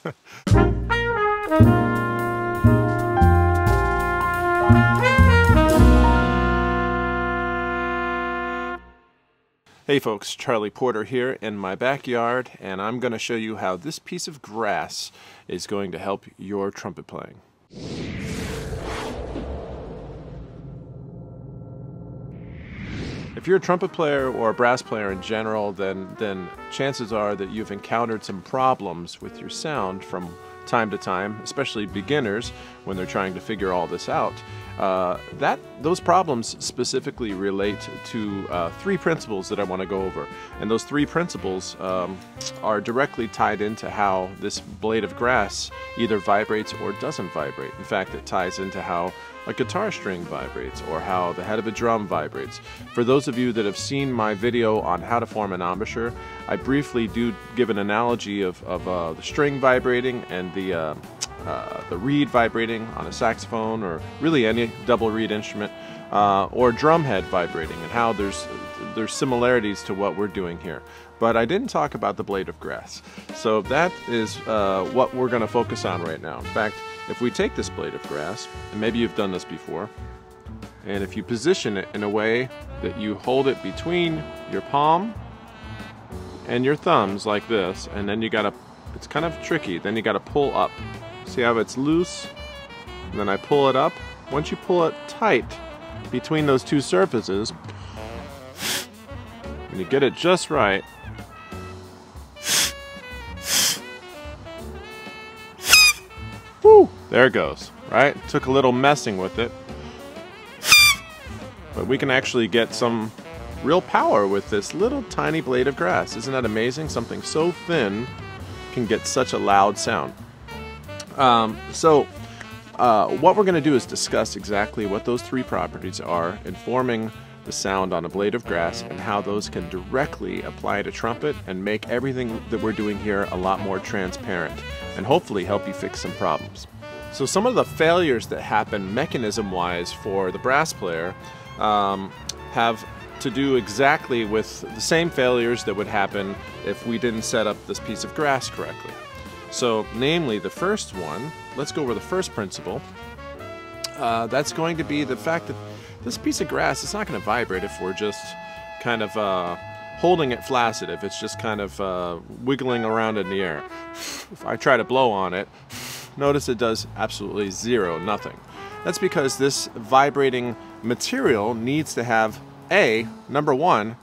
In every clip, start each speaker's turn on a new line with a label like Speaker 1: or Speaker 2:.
Speaker 1: Hey folks, Charlie Porter here in my backyard, and I'm going to show you how this piece of grass is going to help your trumpet playing. If you're a trumpet player or a brass player in general, then chances are that you've encountered some problems with your sound from time to time, especially beginners when they're trying to figure all this out. Those problems specifically relate to three principles that I want to go over, and those three principles are directly tied into how this blade of grass either vibrates or doesn't vibrate. In fact, it ties into how a guitar string vibrates or how the head of a drum vibrates. For those of you that have seen my video on how to form an embouchure, I briefly do give an analogy of the string vibrating and the reed vibrating on a saxophone, or really any double reed instrument, or drum head vibrating, and how there's similarities to what we're doing here. But I didn't talk about the blade of grass. So that is what we're going to focus on right now. In fact, if we take this blade of grass, and maybe you've done this before, and if you position it in a way that you hold it between your palm and your thumbs like this, and then you gotta, it's kind of tricky, then you gotta pull up. See how it's loose? And then I pull it up. Once you pull it tight between those two surfaces, when you get it just right, whoo, there it goes, right? Took a little messing with it, but we can actually get some real power with this little tiny blade of grass. Isn't that amazing? Something so thin can get such a loud sound. What we're going to do is discuss exactly what those three properties are in forming the sound on a blade of grass, and how those can directly apply to trumpet and make everything that we're doing here a lot more transparent, and hopefully help you fix some problems. So some of the failures that happen mechanism-wise for the brass player have to do exactly with the same failures that would happen if we didn't set up this piece of grass correctly. So, namely, the first one, let's go over the first principle. That's going to be the fact that this piece of grass is not going to vibrate if we're just kind of holding it flaccid, if it's just kind of wiggling around in the air. If I try to blow on it, notice it does absolutely zero, nothing. That's because this vibrating material needs to have number one,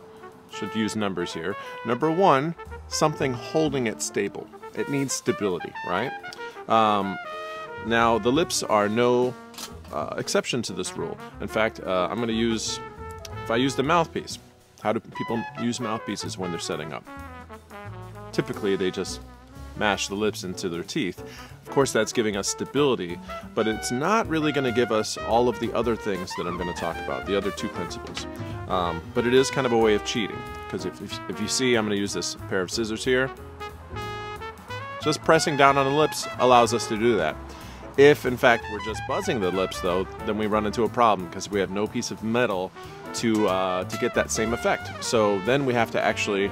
Speaker 1: should use numbers here, number one, something holding it stable. It needs stability, right? Now, the lips are no exception to this rule. In fact, I'm going to use, if I use the mouthpiece, how do people use mouthpieces when they're setting up? Typically, they just mash the lips into their teeth. Of course, that's giving us stability, but it's not really going to give us all of the other things that I'm going to talk about, the other two principles. But it is kind of a way of cheating, because if you see, I'm going to use this pair of scissors here. Just pressing down on the lips allows us to do that. If, in fact, we're just buzzing the lips, though, then we run into a problem, because we have no piece of metal to get that same effect. So then we have to actually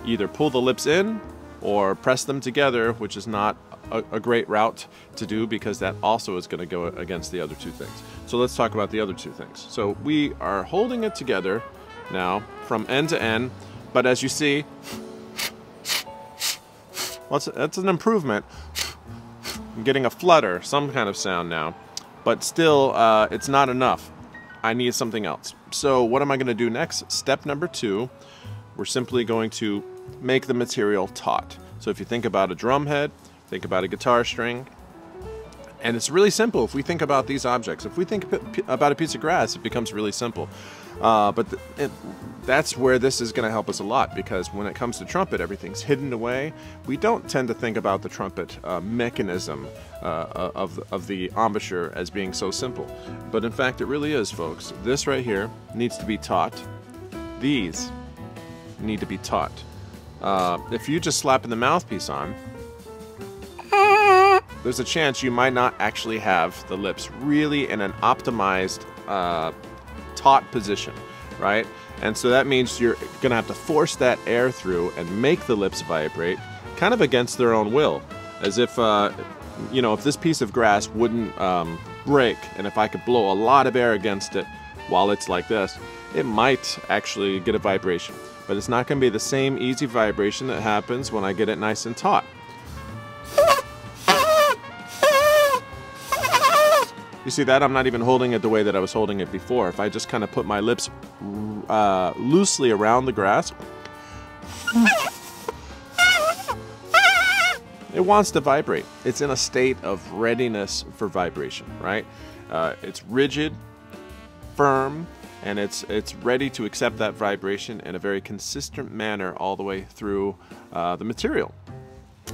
Speaker 1: either pull the lips in or press them together, which is not a great route to do, because that also is going to go against the other two things. So let's talk about the other two things. So we are holding it together now from end to end, but as you see, that's an improvement. I'm getting a flutter, some kind of sound now, but still it's not enough. I need something else. So what am I going to do next? Step number two, we're simply going to make the material taut. So if you think about a drum head, think about a guitar string, and it's really simple if we think about these objects. If we think about a piece of grass, it becomes really simple. But that's where this is going to help us a lot, because when it comes to trumpet, everything's hidden away. We don't tend to think about the trumpet mechanism of the embouchure as being so simple. But in fact, it really is, folks. This right here needs to be taut. These need to be taut. If you just slap the mouthpiece on, there's a chance you might not actually have the lips really in an optimized taut position, right? And so that means you're gonna have to force that air through and make the lips vibrate kind of against their own will. as if, you know, if this piece of grass wouldn't break, and if I could blow a lot of air against it while it's like this, it might actually get a vibration. But it's not going to be the same easy vibration that happens when I get it nice and taut. You see that? I'm not even holding it the way that I was holding it before. If I just kind of put my lips loosely around the grass, it wants to vibrate. It's in a state of readiness for vibration, right? It's rigid, firm, and it's ready to accept that vibration in a very consistent manner all the way through the material.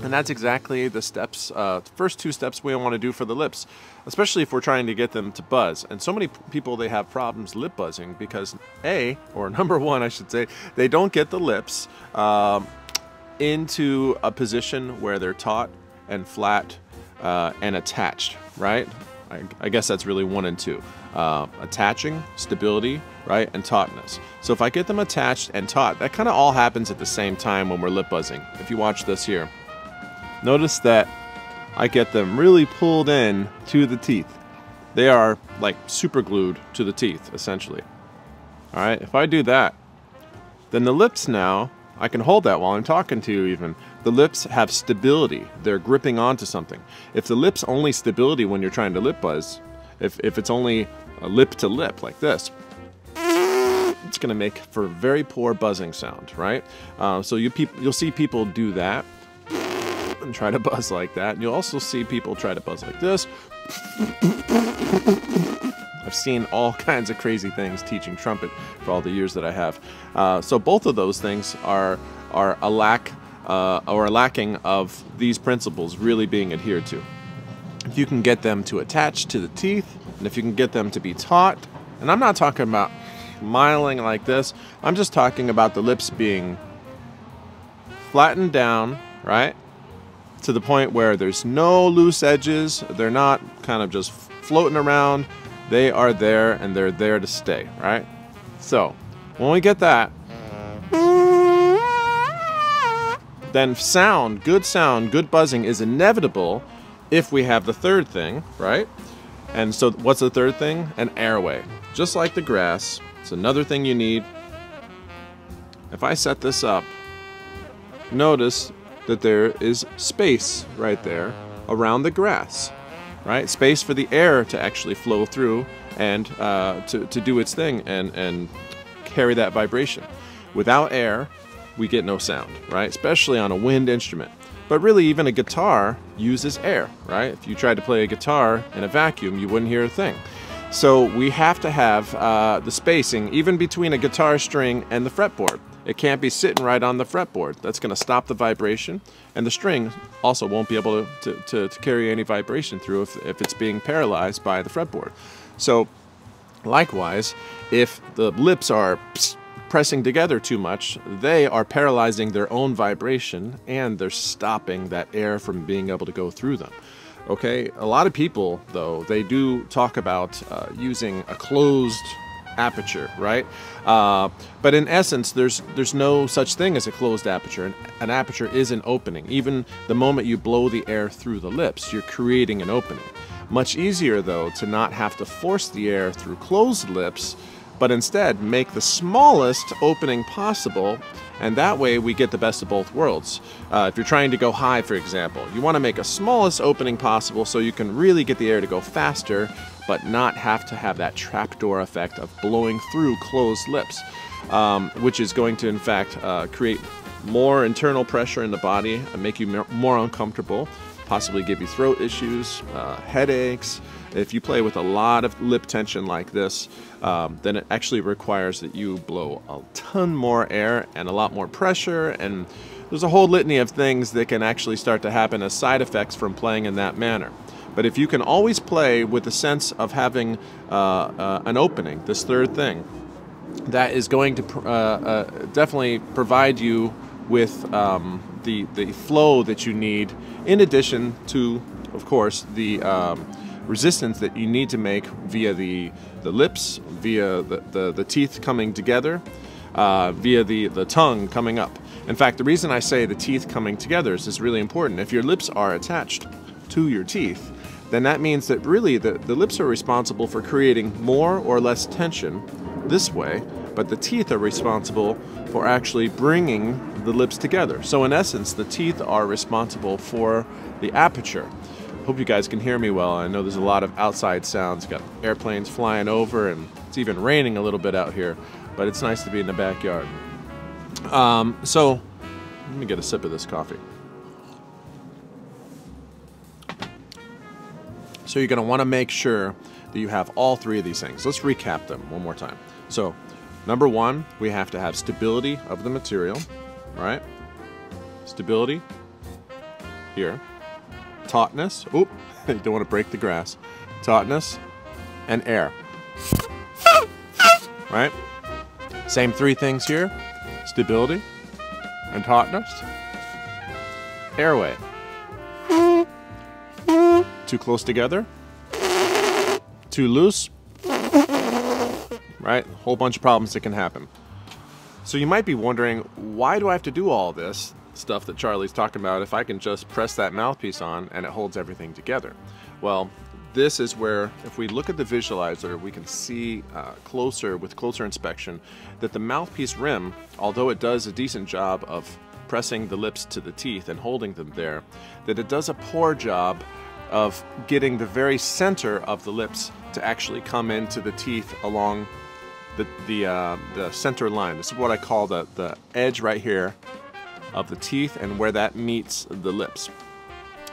Speaker 1: And that's exactly the steps, first two steps we want to do for the lips, especially if we're trying to get them to buzz. And so many people, they have problems lip buzzing because number one, I should say, they don't get the lips into a position where they're taut and flat and attached, right? I guess that's really 1 and 2. Attaching, stability, right, and tautness. So if I get them attached and taut, that kind of all happens at the same time when we're lip buzzing. If you watch this here, notice that I get them really pulled in to the teeth. They are like super glued to the teeth, essentially. All right, if I do that, then the lips now, I can hold that while I'm talking to you even. The lips have stability. They're gripping onto something. If the lips only stability when you're trying to lip buzz, if it's only a lip to lip like this, it's going to make for a very poor buzzing sound, right? So you'll see people do that and try to buzz like that. And you'll also see people try to buzz like this. I've seen all kinds of crazy things teaching trumpet for all the years that I have. So both of those things are a lack or a lacking of these principles really being adhered to. If you can get them to attach to the teeth, and if you can get them to be taut, and I'm not talking about smiling like this, I'm just talking about the lips being flattened down, right? To the point where there's no loose edges, they're not kind of just floating around, they are there and they're there to stay, right? So, when we get that, then good buzzing is inevitable if we have the third thing, right? And so what's the third thing? An airway. Just like the grass, it's another thing you need. If I set this up, notice that there is space right there around the grass, right? Space for the air to actually flow through and to do its thing and carry that vibration. Without air, we get no sound, right? Especially on a wind instrument. But really, even a guitar uses air, right? If you tried to play a guitar in a vacuum, you wouldn't hear a thing. So we have to have the spacing, even between a guitar string and the fretboard. It can't be sitting right on the fretboard. That's going to stop the vibration, and the string also won't be able to carry any vibration through if it's being paralyzed by the fretboard. So likewise, if the lips are pressing together too much, they are paralyzing their own vibration, and they're stopping that air from being able to go through them. Okay, a lot of people, though, they do talk about using a closed aperture, right? But in essence, there's no such thing as a closed aperture. An aperture is an opening. Even the moment you blow the air through the lips, you're creating an opening. Much easier, though, to not have to force the air through closed lips, but instead make the smallest opening possible, and that way we get the best of both worlds. If you're trying to go high, for example, you want to make a smallest opening possible so you can really get the air to go faster, but not have to have that trapdoor effect of blowing through closed lips, which is going to, in fact, create more internal pressure in the body and make you more uncomfortable, possibly give you throat issues, headaches. If you play with a lot of lip tension like this, then it actually requires that you blow a ton more air and a lot more pressure, and there's a whole litany of things that can actually start to happen as side effects from playing in that manner. But if you can always play with the sense of having an opening, this third thing, that is going to definitely provide you with the flow that you need, in addition to, of course, the resistance that you need to make via the lips, via the teeth coming together, via the tongue coming up. In fact, the reason I say the teeth coming together is really important. If your lips are attached to your teeth, then that means that really the lips are responsible for creating more or less tension this way, but the teeth are responsible for actually bringing the lips together. So in essence, the teeth are responsible for the aperture. Hope you guys can hear me well. I know there's a lot of outside sounds. Got airplanes flying over, and it's even raining a little bit out here, but it's nice to be in the backyard. So let me get a sip of this coffee. So you're going to want to make sure that you have all three of these things. Let's recap them one more time. So number one, we have to have stability of the material, right? Stability here. Tautness. Oop, you don't want to break the grass. Tautness and air. Right? Same three things here. Stability and tautness. Airway. Too close together. Too loose. Right? Whole bunch of problems that can happen. So you might be wondering, why do I have to do all this stuff that Charlie's talking about if I can just press that mouthpiece on and it holds everything together? Well, this is where, if we look at the visualizer, we can see with closer inspection that the mouthpiece rim, although it does a decent job of pressing the lips to the teeth and holding them there, that it does a poor job of getting the very center of the lips to actually come into the teeth along the center line. This is what I call the edge right here of the teeth and where that meets the lips.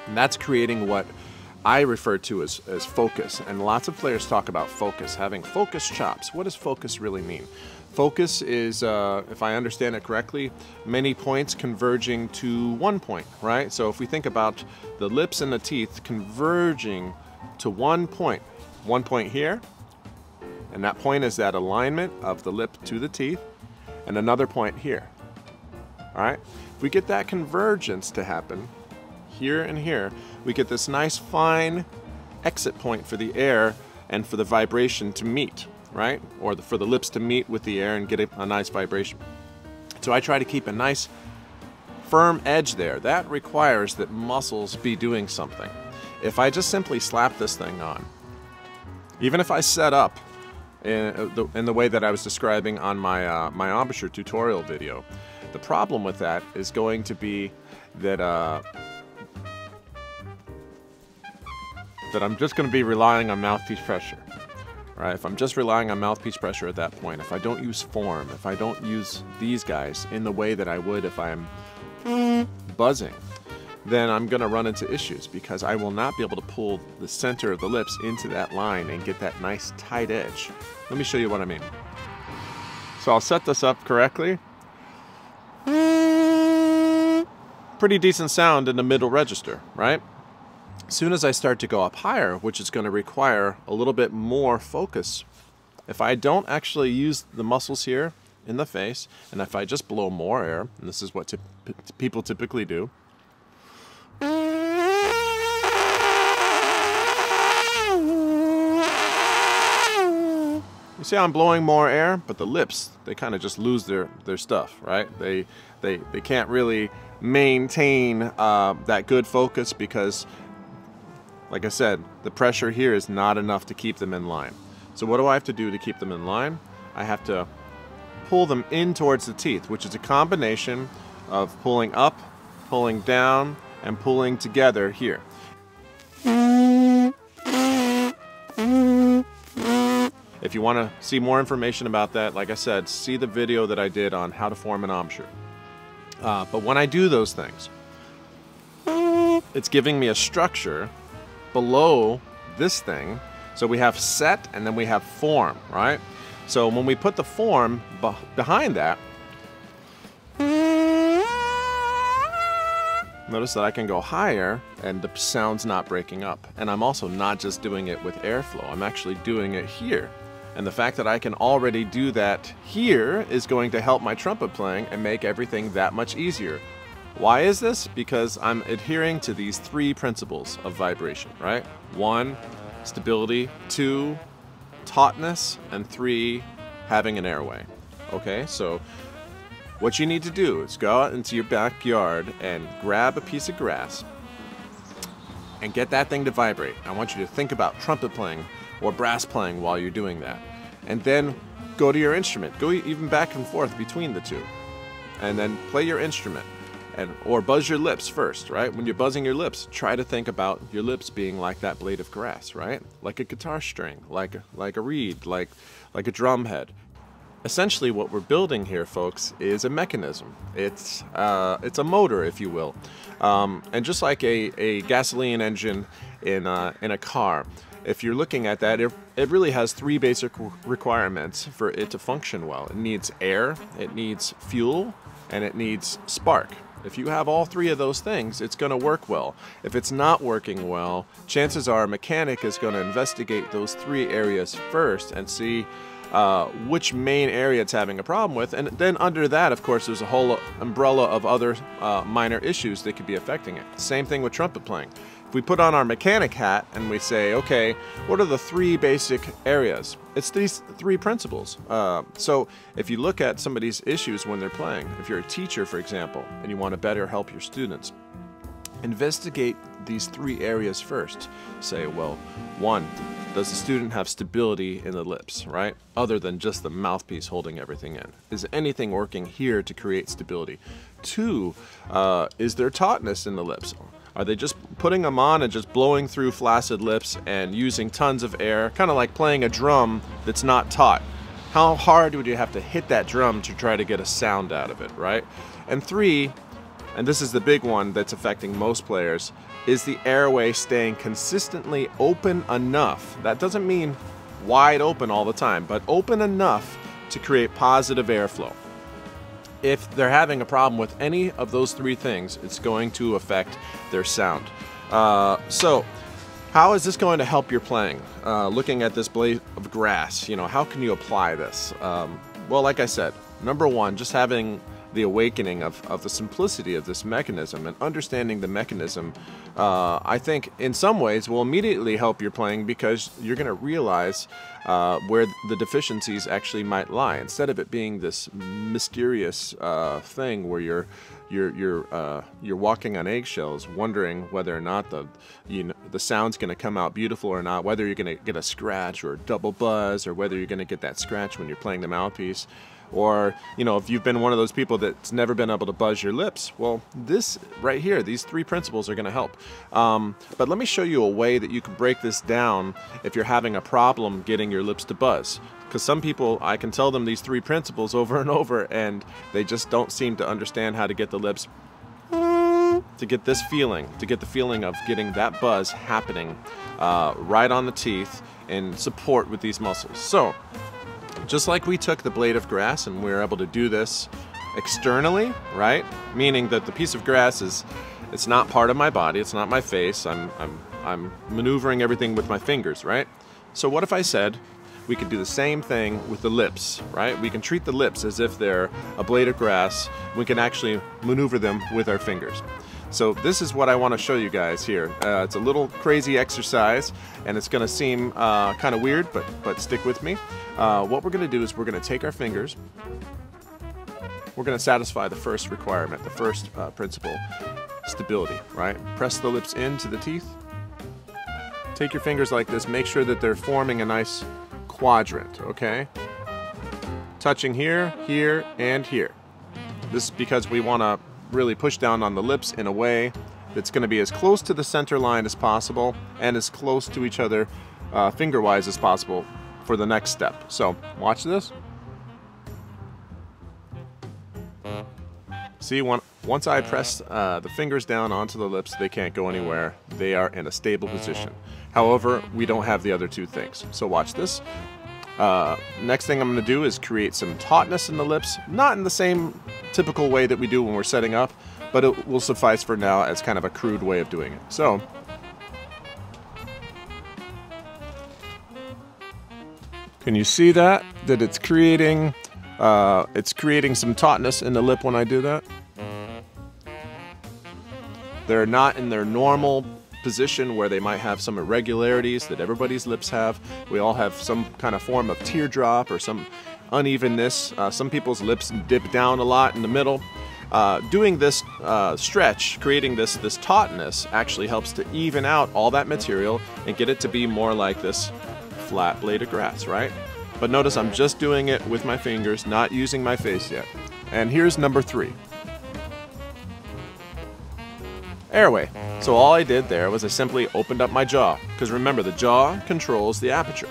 Speaker 1: And that's creating what I refer to as focus. And lots of players talk about focus, having focus chops. What does focus really mean? Focus is, if I understand it correctly, many points converging to one point, right? So if we think about the lips and the teeth converging to one point here, and that point is that alignment of the lip to the teeth, and another point here, all right? If we get that convergence to happen, here and here, we get this nice fine exit point for the air and for the vibration to meet, right? Or for the lips to meet with the air and get a nice vibration. So I try to keep a nice firm edge there. That requires that muscles be doing something. If I just simply slap this thing on, even if I set up in the way that I was describing on my my embouchure tutorial video, the problem with that is going to be that that I'm just going to be relying on mouthpiece pressure. Right? If I'm just relying on mouthpiece pressure at that point, if I don't use form, if I don't use these guys in the way that I would if I'm buzzing, then I'm going to run into issues because I will not be able to pull the center of the lips into that line and get that nice tight edge. Let me show you what I mean. So I'll set this up correctly. Pretty decent sound in the middle register, right? As soon as I start to go up higher, which is going to require a little bit more focus, if I don't actually use the muscles here in the face, and if I just blow more air, and this is what people typically do, you see how I'm blowing more air, but the lips, they kind of just lose their stuff, right? They can't really maintain that good focus because, like I said, the pressure here is not enough to keep them in line. So what do I have to do to keep them in line? I have to pull them in towards the teeth, which is a combination of pulling up, pulling down, and pulling together here. If you want to see more information about that, like I said, see the video that I did on how to form an embouchure. But when I do those things, it's giving me a structure below this thing. So we have set and then we have form, right? So when we put the form behind that, notice that I can go higher and the sound's not breaking up. And I'm also not just doing it with airflow, I'm actually doing it here. And the fact that I can already do that here is going to help my trumpet playing and make everything that much easier. Why is this? Because I'm adhering to these three principles of vibration, right? 1, stability. 2, tautness. And 3, having an airway. Okay, so what you need to do is go out into your backyard and grab a piece of grass and get that thing to vibrate. I want you to think about trumpet playing or brass playing while you're doing that. And then go to your instrument. Go even back and forth between the two. And then play your instrument. Or buzz your lips first, right? When you're buzzing your lips, try to think about your lips being like that blade of grass, right? Like a guitar string, like a reed, like a drum head. Essentially what we're building here, folks, is a mechanism. It's a motor, if you will. And just like a gasoline engine in a car, if you're looking at that, it really has three basic requirements for it to function well. It needs air, it needs fuel, and it needs spark. If you have all three of those things, it's going to work well. If it's not working well, chances are a mechanic is going to investigate those three areas first and see which main area it's having a problem with. And then under that, of course, there's a whole umbrella of other minor issues that could be affecting it. Same thing with trumpet playing. If we put on our mechanic hat and we say, okay, what are the three basic areas? It's these three principles. So if you look at somebody's issues when they're playing, if you're a teacher, for example, and you want to better help your students, investigate these three areas first. Say, well, one, does the student have stability in the lips, right? Other than just the mouthpiece holding everything in. Is anything working here to create stability? Two, is there tautness in the lips? Are they just putting them on and just blowing through flaccid lips and using tons of air, kind of like playing a drum that's not taut? How hard would you have to hit that drum to try to get a sound out of it, right? And three, and this is the big one that's affecting most players, is the airway staying consistently open enough. That doesn't mean wide open all the time, but open enough to create positive airflow. If they're having a problem with any of those three things, it's going to affect their sound. So how is this going to help your playing? Looking at this blade of grass, how can you apply this? Well, like I said, number one, just having the awakening of the simplicity of this mechanism and understanding the mechanism, I think in some ways will immediately help your playing, because you're going to realize where the deficiencies actually might lie, instead of it being this mysterious thing where you're walking on eggshells, wondering whether or not the sound's going to come out beautiful or not, whether you're going to get a scratch or a double buzz, or whether you're going to get that scratch when you're playing the mouthpiece. Or, if you've been one of those people that's never been able to buzz your lips, well, this right here, these three principles are going to help. But let me show you a way that you can break this down if you're having a problem getting your lips to buzz. Because some people, I can tell them these three principles over and over, and they just don't seem to understand how to get the lips to get this feeling, to get the feeling of getting that buzz happening right on the teeth in support with these muscles. So, just like we took the blade of grass and we were able to do this externally, right? Meaning that the piece of grass it's not part of my body, it's not my face. I'm maneuvering everything with my fingers, right? So what if I said we could do the same thing with the lips, right? We can treat the lips as if they're a blade of grass. We can actually maneuver them with our fingers. So this is what I want to show you guys here. It's a little crazy exercise, and it's going to seem kind of weird, but stick with me. What we're going to do is we're going to take our fingers. We're going to satisfy the first requirement, the first principle, stability, right? Press the lips into the teeth. Take your fingers like this. Make sure that they're forming a nice quadrant, okay? Touching here, here, and here. This is because we want to really push down on the lips in a way that's going to be as close to the center line as possible and as close to each other finger-wise as possible for the next step. So watch this. See, once I press the fingers down onto the lips, they can't go anywhere. They are in a stable position. However, we don't have the other two things. So watch this. Next thing I'm going to do is create some tautness in the lips, not in the same typical way that we do when we're setting up, but it will suffice for now as kind of a crude way of doing it. So, can you see that it's creating some tautness in the lip when I do that? They're not in their normal position where they might have some irregularities that everybody's lips have. We all have some kind of form of teardrop or some unevenness. Some people's lips dip down a lot in the middle. Doing this stretch, creating this tautness, actually helps to even out all that material and get it to be more like this flat blade of grass, right? But notice I'm just doing it with my fingers, not using my face yet. And here's number 3. Airway. So all I did there was I simply opened up my jaw, because remember, the jaw controls the aperture.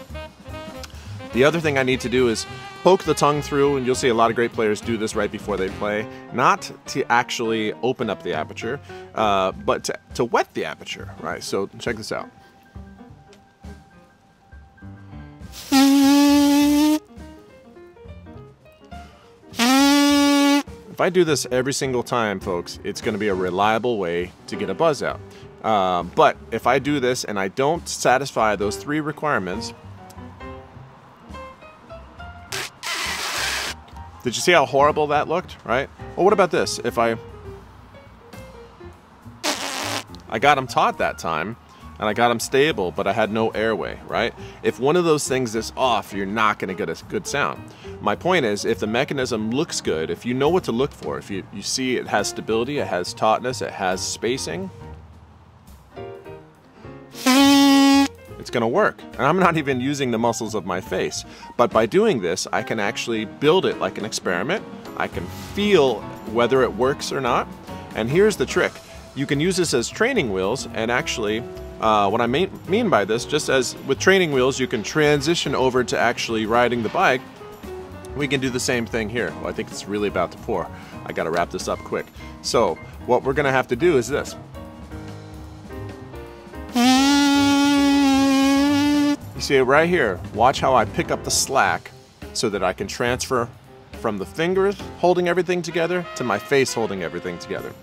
Speaker 1: The other thing I need to do is poke the tongue through, and you'll see a lot of great players do this right before they play, not to actually open up the aperture, but to wet the aperture, right? So check this out. If I do this every single time, folks, it's going to be a reliable way to get a buzz out. But if I do this and I don't satisfy those 3 requirements, did you see how horrible that looked, right? Well, what about this? If I got them taut that time, and I got them stable, but I had no airway, right? If one of those things is off, you're not going to get a good sound. My point is, if the mechanism looks good, if you know what to look for, if you see it has stability, it has tautness, it has spacing, it's going to work. And I'm not even using the muscles of my face. But by doing this, I can actually build it like an experiment. I can feel whether it works or not. And here's the trick. You can use this as training wheels, and actually, what I mean by this, just as with training wheels, you can transition over to actually riding the bike, we can do the same thing here. Well, I think it's really about to pour. I got to wrap this up quick. So what we're going to have to do is this. You see it right here. Watch how I pick up the slack so that I can transfer from the fingers holding everything together to my face holding everything together.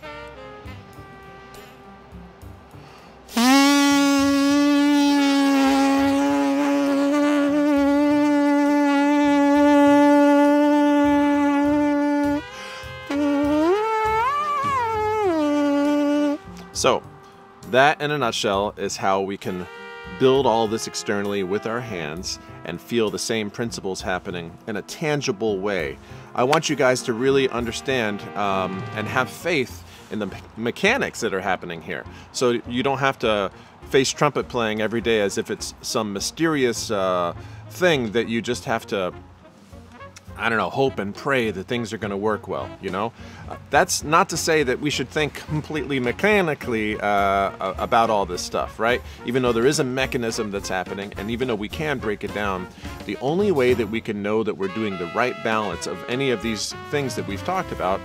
Speaker 1: So, that in a nutshell is how we can build all this externally with our hands and feel the same principles happening in a tangible way. I want you guys to really understand and have faith in the mechanics that are happening here. So you don't have to face trumpet playing every day as if it's some mysterious thing that you just have to, I don't know, hope and pray that things are going to work well, you know? That's not to say that we should think completely mechanically about all this stuff, right? Even though there is a mechanism that's happening, and even though we can break it down, the only way that we can know that we're doing the right balance of any of these things that we've talked about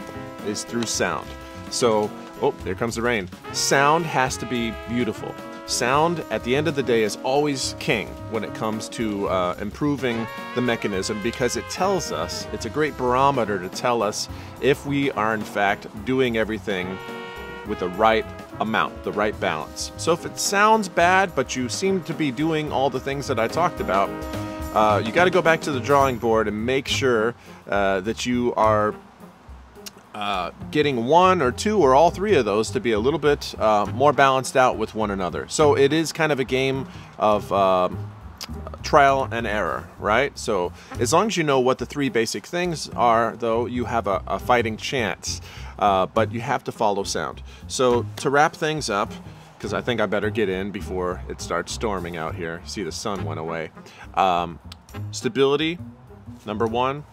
Speaker 1: is through sound. So, oh, there comes the rain. Sound has to be beautiful. Sound, at the end of the day, is always king when it comes to improving the mechanism, because it tells us, it's a great barometer to tell us if we are in fact doing everything with the right amount, the right balance. So if it sounds bad, but you seem to be doing all the things that I talked about, you got to go back to the drawing board and make sure that you are getting 1 or 2 or all 3 of those to be a little bit more balanced out with one another. So it is kind of a game of trial and error, right? So as long as you know what the 3 basic things are, though, you have a fighting chance. But you have to follow sound. So to wrap things up, because I think I better get in before it starts storming out here. See, the sun went away. Stability, number 1.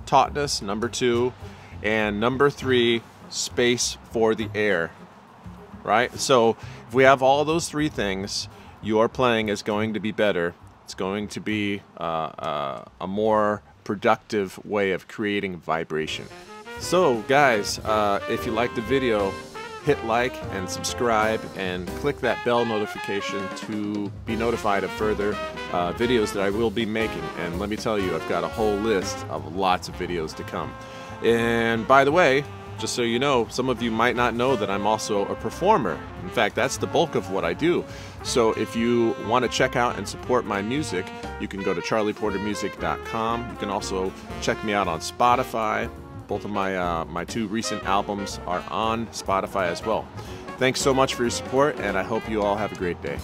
Speaker 1: Tautness, number 2. And number 3, space for the air, right? So if we have all those 3 things, your playing is going to be better. It's going to be a more productive way of creating vibration. So guys, if you liked the video, hit like and subscribe and click that bell notification to be notified of further videos that I will be making. And let me tell you, I've got a whole list of lots of videos to come. And by the way, just so you know, some of you might not know that I'm also a performer. In fact, that's the bulk of what I do. So if you want to check out and support my music, you can go to charlieportermusic.com. You can also check me out on Spotify. Both of my 2 recent albums are on Spotify as well. Thanks so much for your support, and I hope you all have a great day.